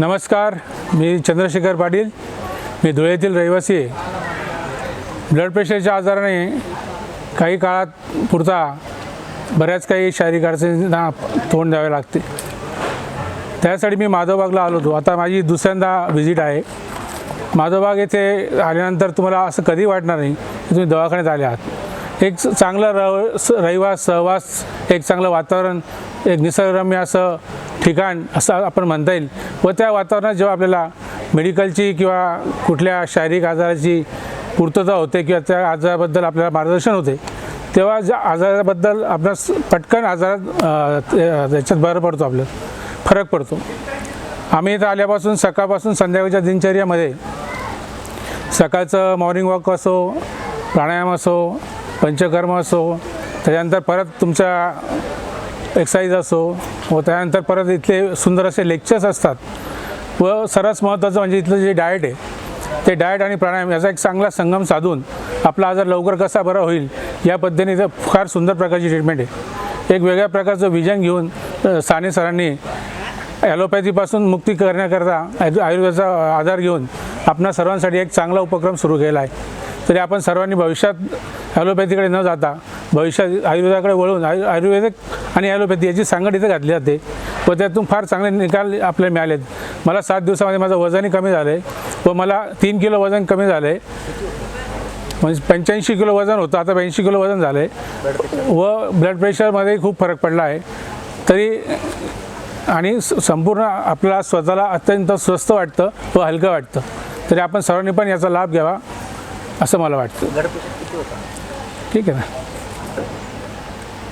नमस्कार, मी चंद्रशेखर पाटील. मी धुळ्यातील रहिवासी आहे. ब्लड प्रेशरच्या आजाराने काही काळात पुरता बऱ्याच काही शारीरिक अडचणींना तोंड द्यावे लागते. त्यासाठी मी माधवबागला आलो होतो. आता माझी दुसऱ्यांदा व्हिजिट आहे. माधवबाग येथे आल्यानंतर तुम्हाला असं कधी वाटणार नाही की तुम्ही दवाखान्यात आले आहात. एक चांगला रहिवास, सहवास, एक चांगलं वातावरण, एक निसर्गरम्य असं ठिकाण असं आपण म्हणता येईल. व त्या वातावरणात जेव्हा आपल्याला मेडिकलची किंवा कुठल्या शारीरिक आजाराची पूर्तता होते किंवा त्या आजाराबद्दल आपल्याला मार्गदर्शन होते, तेव्हा ज्या आजाराबद्दल आपणास पटकन त्याच्यात बरं पडतो, आपलं फरक पडतो. आम्ही इथं आल्यापासून सकाळपासून संध्याकाळच्या दिनचर्यामध्ये सकाळचं मॉर्निंग वॉक असो, प्राणायाम असो, पंचकर्म असो, त्याच्यानंतर परत तुमच्या एक्सरसाइज असो व त्यानंतर परत इथले सुंदर असे लेक्चर्स असतात. व सर्वात महत्त्वाचं म्हणजे इथलं जे डाएट आहे, ते डाएट आणि प्राणायाम याचा एक चांगला संगम साधून आपला आजार लवकर कसा बरा होईल या पद्धतीने इथं फार सुंदर प्रकारची ट्रीटमेंट आहे. एक वेगळ्या प्रकारचं विजन घेऊन साने सरांनी ॲलोपॅथीपासून मुक्ती करण्याकरता आयुर्वेदाचा आधार घेऊन आपणा सर्वांसाठी एक चांगला उपक्रम सुरू केला आहे. तरी आपण सर्वांनी भविष्यात ॲलोपॅथीकडे न जाता भविष्यात आयुर्वेदाकडे वळून आयुर्वेदिक आणि ॲलोपॅथी याची सांगड इथं घातली जाते व त्यातून फार चांगले निकाल आपल्याला मिळालेत. मला 7 दिवसामध्ये माझं वजनही कमी झालं आहे व मला 3 किलो वजन कमी झालं आहे. म्हणजे 85 किलो वजन होतं, आता 82 किलो वजन झालं आहे व ब्लड प्रेशरमध्येही खूप फरक पडला आहे. तरी आणि संपूर्ण आपल्याला स्वतःला अत्यंत स्वस्थ वाटतं व हलकं वाटतं. तरी आपण सर्वांनी पण याचा लाभ घ्यावा असं मला वाटतं. ठीक आहे ना.